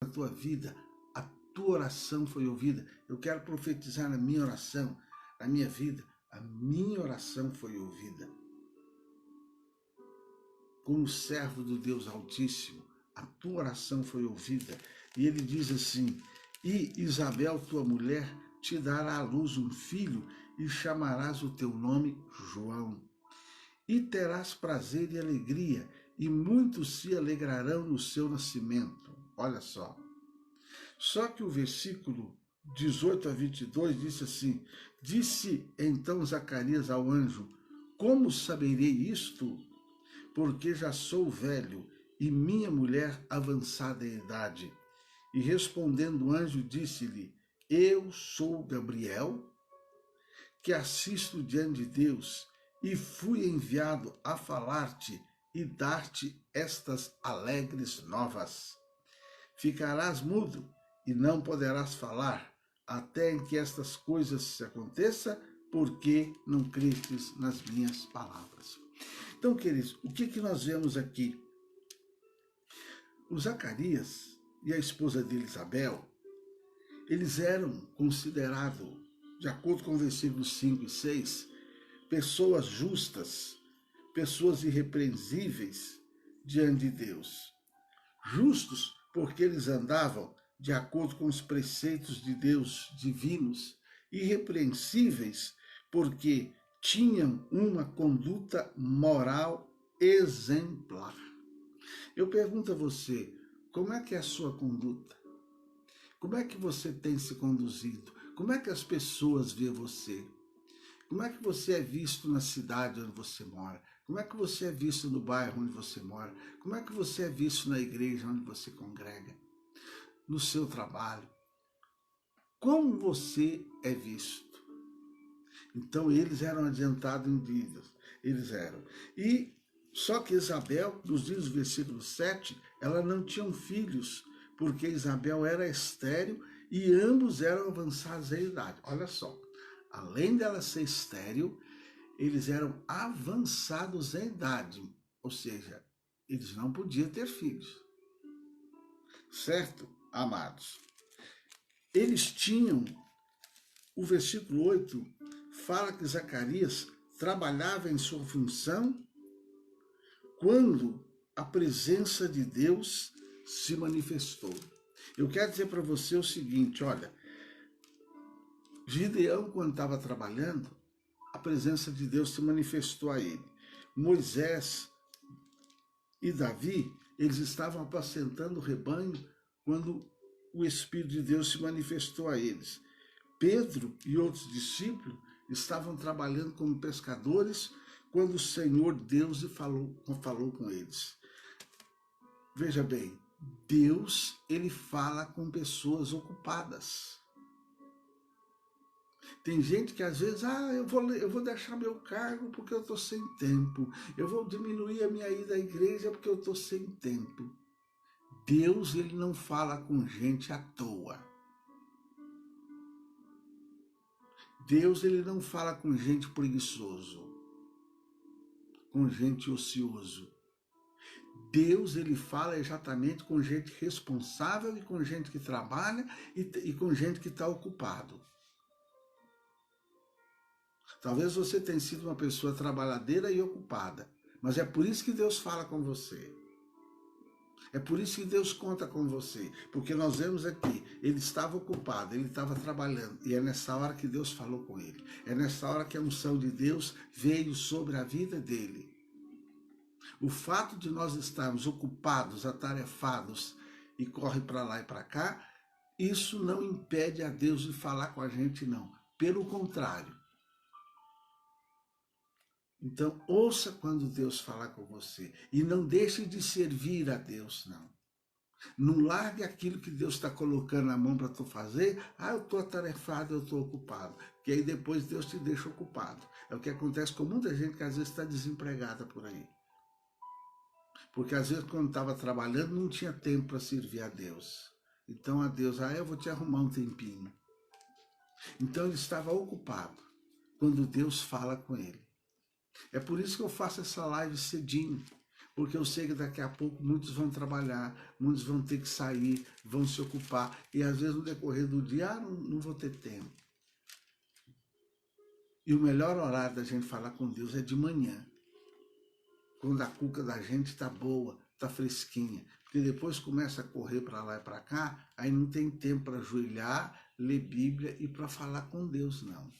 na tua vida, a tua oração foi ouvida. Eu quero profetizar na minha oração, na minha vida, a minha oração foi ouvida. Como servo do Deus Altíssimo, a tua oração foi ouvida. E ele diz assim: e Isabel, tua mulher, te dará à luz um filho, e chamarás o teu nome João. E terás prazer e alegria, e muitos se alegrarão no seu nascimento. Olha só. Só que o versículo 18 a 22 disse assim: disse então Zacarias ao anjo: como saberei isto? Porque já sou velho e minha mulher avançada em idade. E respondendo o anjo, disse-lhe: eu sou Gabriel, que assisto diante de Deus, e fui enviado a falar-te e dar-te estas alegres novas. Ficarás mudo e não poderás falar, até em que estas coisas se aconteçam, porque não crestes nas minhas palavras. Então, queridos, o que nós vemos aqui? O Zacarias e a esposa dele, Isabel, eles eram considerados, de acordo com o versículos 5 e 6, pessoas justas, pessoas irrepreensíveis diante de Deus. Justos porque eles andavam de acordo com os preceitos de Deus divinos, irrepreensíveis porque tinham uma conduta moral exemplar. Eu pergunto a você, como é que é a sua conduta? Como é que você tem se conduzido? Como é que as pessoas veem você? Como é que você é visto na cidade onde você mora? Como é que você é visto no bairro onde você mora? Como é que você é visto na igreja onde você congrega? No seu trabalho? Como você é visto? Então eles eram adiantados em vidas. Eles eram. E só que Isabel, nos dias do versículo 7, ela não tinha filhos, porque Isabel era estéril e ambos eram avançados em idade. Olha só. Além dela ser estéril, eles eram avançados em idade, ou seja, eles não podiam ter filhos. Certo, amados? Eles tinham, o versículo 8 fala que Zacarias trabalhava em sua função quando a presença de Deus se manifestou. Eu quero dizer para você o seguinte, olha, Gideão, quando estava trabalhando, a presença de Deus se manifestou a ele. Moisés e Davi, eles estavam apacentando o rebanho quando o Espírito de Deus se manifestou a eles. Pedro e outros discípulos estavam trabalhando como pescadores quando o Senhor Deus falou com eles. Veja bem, Deus, ele fala com pessoas ocupadas. Tem gente que às vezes, eu vou deixar meu cargo porque eu estou sem tempo. Eu vou diminuir a minha ida à igreja porque eu estou sem tempo. Deus, ele não fala com gente à toa. Deus, ele não fala com gente preguiçoso, com gente ocioso. Deus, ele fala exatamente com gente responsável e com gente que trabalha e com gente que está ocupado. Talvez você tenha sido uma pessoa trabalhadeira e ocupada, mas é por isso que Deus fala com você. É por isso que Deus conta com você, porque nós vemos aqui, ele estava ocupado, ele estava trabalhando, e é nessa hora que Deus falou com ele. É nessa hora que a unção de Deus veio sobre a vida dele. O fato de nós estarmos ocupados, atarefados, e corre para lá e para cá, isso não impede a Deus de falar com a gente, não. Pelo contrário. Então, ouça quando Deus falar com você. E não deixe de servir a Deus, não. Não largue aquilo que Deus está colocando na mão para tu fazer. Eu estou atarefado, eu estou ocupado. Que aí depois Deus te deixa ocupado. É o que acontece com muita gente que às vezes está desempregada por aí. Porque às vezes quando estava trabalhando não tinha tempo para servir a Deus. Então a Deus, eu vou te arrumar um tempinho. Então ele estava ocupado quando Deus fala com ele. É por isso que eu faço essa live cedinho, porque eu sei que daqui a pouco muitos vão trabalhar, muitos vão ter que sair, vão se ocupar, e às vezes no decorrer do dia, não vou ter tempo. E o melhor horário da gente falar com Deus é de manhã, quando a cuca da gente está boa, está fresquinha, porque depois começa a correr para lá e para cá, aí não tem tempo para ajoelhar, ler Bíblia e para falar com Deus, não.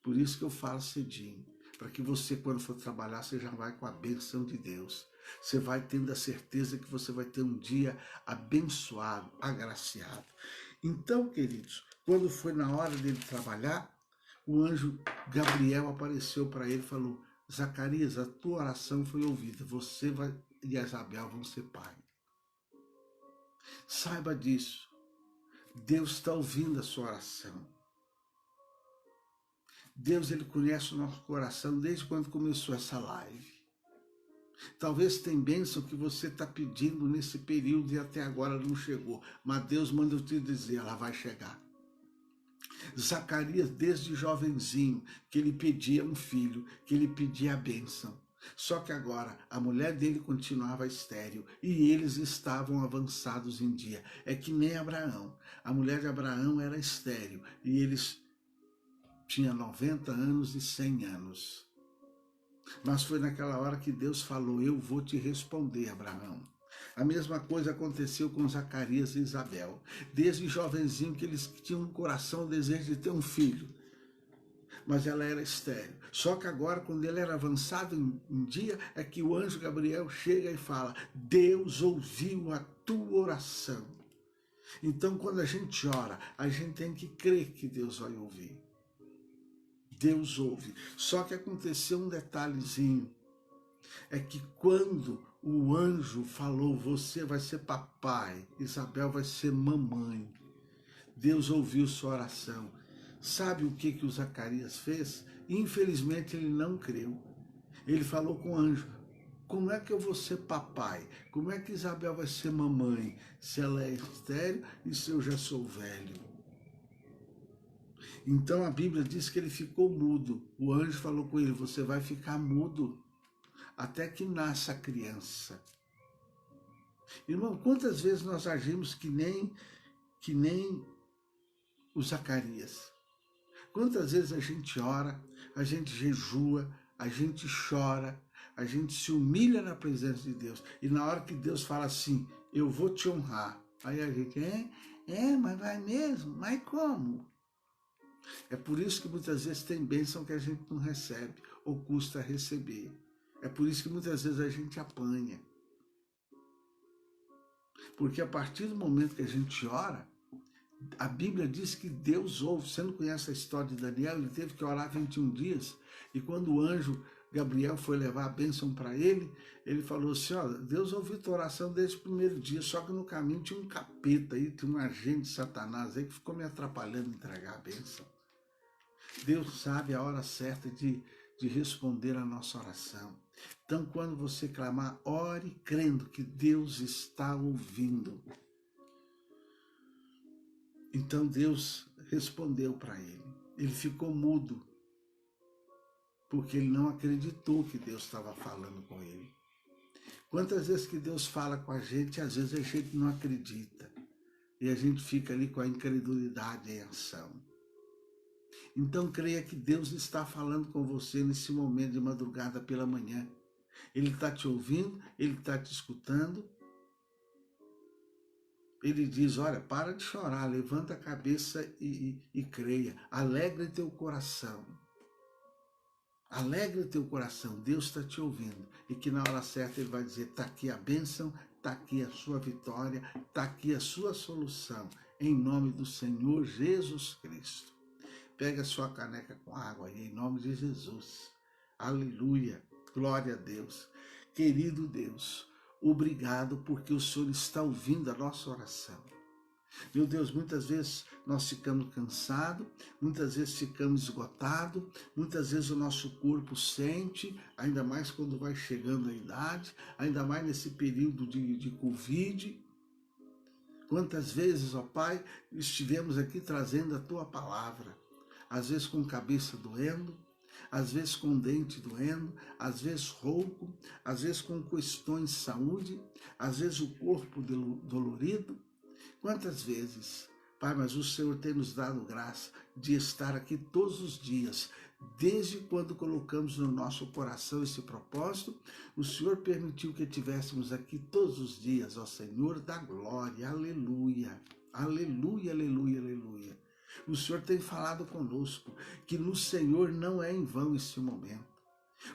Por isso que eu falo cedinho, para que você, quando for trabalhar, você já vai com a bênção de Deus. Você vai tendo a certeza que você vai ter um dia abençoado, agraciado. Então, queridos, quando foi na hora dele trabalhar, o anjo Gabriel apareceu para ele e falou: Zacarias, a tua oração foi ouvida, você e a Isabel vão ser pai. Saiba disso, Deus está ouvindo a sua oração. Deus, ele conhece o nosso coração desde quando começou essa live. Talvez tenha bênção que você está pedindo nesse período e até agora não chegou, mas Deus manda eu te dizer, ela vai chegar. Zacarias, desde jovenzinho, que ele pedia um filho, que ele pedia a bênção. Só que agora a mulher dele continuava estéril e eles estavam avançados em dia. É que nem Abraão. A mulher de Abraão era estéril e eles tinham 90 anos e 100 anos. Mas foi naquela hora que Deus falou: eu vou te responder, Abraão. A mesma coisa aconteceu com Zacarias e Isabel. Desde jovenzinho que eles tinham no coração o desejo de ter um filho. Mas ela era estéril. Só que agora, quando ele era avançado em dia, é que o anjo Gabriel chega e fala: Deus ouviu a tua oração. Então, quando a gente ora, a gente tem que crer que Deus vai ouvir. Deus ouve. Só que aconteceu um detalhezinho. É que quando o anjo falou: você vai ser papai, Isabel vai ser mamãe, Deus ouviu sua oração. Sabe o que o Zacarias fez? Infelizmente ele não creu. Ele falou com o anjo: como é que eu vou ser papai? Como é que Isabel vai ser mamãe? Se ela é estéril e se eu já sou velho? Então a Bíblia diz que ele ficou mudo. O anjo falou com ele: você vai ficar mudo até que nasça a criança. Irmão, quantas vezes nós agimos que nem o Zacarias? Quantas vezes a gente ora, a gente jejua, a gente chora, a gente se humilha na presença de Deus, e na hora que Deus fala assim: eu vou te honrar, aí a gente, mas vai mesmo? Mas como? É por isso que muitas vezes tem bênção que a gente não recebe, ou custa receber. É por isso que muitas vezes a gente apanha. Porque a partir do momento que a gente ora, a Bíblia diz que Deus ouve. Você não conhece a história de Daniel? Ele teve que orar 21 dias. E quando o anjo Gabriel foi levar a bênção para ele, ele falou assim: ó, Deus ouviu tua oração desde o primeiro dia, só que no caminho tinha um capeta aí, tinha um agente de Satanás aí que ficou me atrapalhando em entregar a bênção. Deus sabe a hora certa de responder a nossa oração. Então, quando você clamar, ore crendo que Deus está ouvindo. Então Deus respondeu para ele. Ele ficou mudo, porque ele não acreditou que Deus estava falando com ele. Quantas vezes que Deus fala com a gente, às vezes a gente não acredita. E a gente fica ali com a incredulidade em ação. Então creia que Deus está falando com você nesse momento de madrugada pela manhã. Ele está te ouvindo, ele está te escutando. Ele diz: olha, para de chorar, levanta a cabeça e creia. Alegre teu coração. Alegre teu coração, Deus está te ouvindo. E que na hora certa ele vai dizer: está aqui a bênção, está aqui a sua vitória, está aqui a sua solução. Em nome do Senhor Jesus Cristo. Pega a sua caneca com água aí, em nome de Jesus. Aleluia, glória a Deus. Querido Deus, obrigado porque o Senhor está ouvindo a nossa oração. Meu Deus, muitas vezes nós ficamos cansados, muitas vezes ficamos esgotados, muitas vezes o nosso corpo sente, ainda mais quando vai chegando a idade, ainda mais nesse período de Covid. Quantas vezes, ó Pai, estivemos aqui trazendo a Tua palavra, às vezes com cabeça doendo, às vezes com o dente doendo, às vezes rouco, às vezes com questões de saúde, às vezes o corpo dolorido. Quantas vezes, Pai, mas o Senhor tem nos dado graça de estar aqui todos os dias, desde quando colocamos no nosso coração esse propósito, o Senhor permitiu que estivéssemos aqui todos os dias, ó Senhor da glória, aleluia, aleluia, aleluia, aleluia. O Senhor tem falado conosco que no Senhor não é em vão esse momento.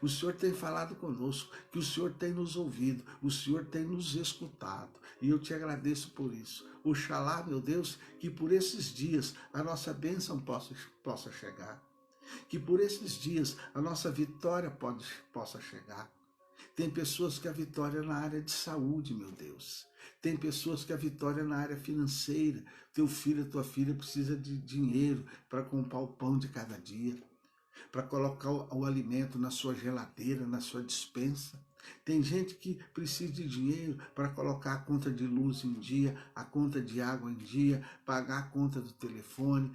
O Senhor tem falado conosco, que o Senhor tem nos ouvido, o Senhor tem nos escutado. E eu te agradeço por isso. Oxalá, meu Deus, que por esses dias a nossa bênção possa chegar. Que por esses dias a nossa vitória possa chegar. Tem pessoas que a vitória é na área de saúde, meu Deus. Tem pessoas que a vitória é na área financeira. Teu filho, tua filha precisa de dinheiro para comprar o pão de cada dia, para colocar o alimento na sua geladeira, na sua despensa. Tem gente que precisa de dinheiro para colocar a conta de luz em dia, a conta de água em dia, pagar a conta do telefone,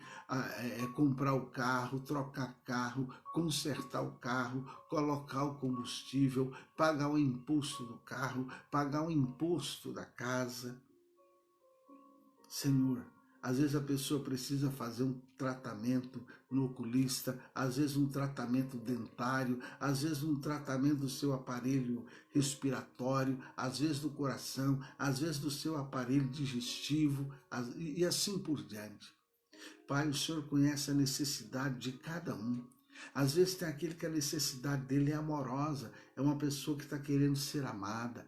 comprar o carro, trocar carro, consertar o carro, colocar o combustível, pagar o imposto do carro, pagar o imposto da casa. Senhor, às vezes a pessoa precisa fazer um tratamento no oculista, às vezes um tratamento dentário, às vezes um tratamento do seu aparelho respiratório, às vezes do coração, às vezes do seu aparelho digestivo e assim por diante. Pai, o Senhor conhece a necessidade de cada um. Às vezes tem aquele que a necessidade dele é amorosa, é uma pessoa que está querendo ser amada,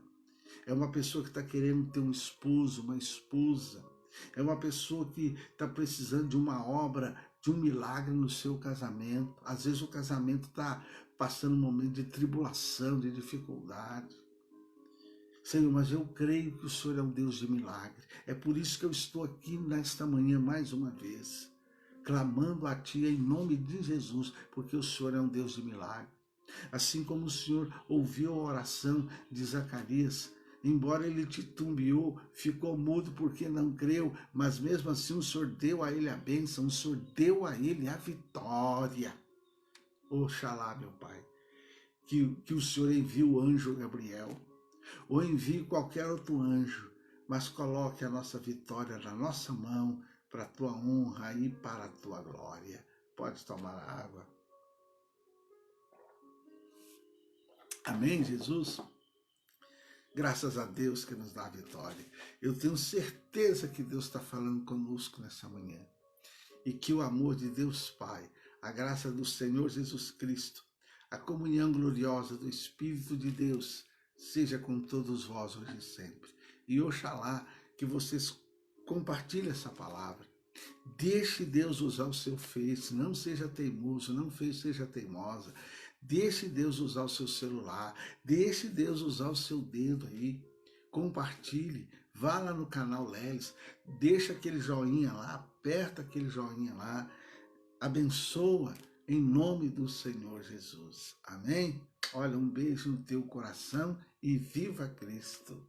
é uma pessoa que está querendo ter um esposo, uma esposa, é uma pessoa que está precisando de uma obra, de um milagre no seu casamento. Às vezes o casamento está passando um momento de tribulação, de dificuldade. Senhor, mas eu creio que o Senhor é um Deus de milagre. É por isso que eu estou aqui nesta manhã mais uma vez, clamando a Ti em nome de Jesus, porque o Senhor é um Deus de milagre. Assim como o Senhor ouviu a oração de Zacarias, embora ele titubeou, ficou mudo porque não creu, mas mesmo assim o Senhor deu a ele a bênção, o Senhor deu a ele a vitória. Oxalá, meu Pai, que o Senhor envie o anjo Gabriel, ou envie qualquer outro anjo, mas coloque a nossa vitória na nossa mão, para a Tua honra e para a Tua glória. Pode tomar a água. Amém, Jesus? Graças a Deus que nos dá a vitória. Eu tenho certeza que Deus está falando conosco nessa manhã. E que o amor de Deus Pai, a graça do Senhor Jesus Cristo, a comunhão gloriosa do Espírito de Deus, seja com todos vós hoje e sempre. E oxalá que vocês compartilhem essa palavra. Deixe Deus usar o seu Face, não seja teimoso, não seja teimosa. Deixe Deus usar o seu celular, deixe Deus usar o seu dedo aí, compartilhe, vá lá no canal Lelis, deixa aquele joinha lá, aperta aquele joinha lá, abençoa em nome do Senhor Jesus. Amém? Olha, um beijo no teu coração e viva Cristo!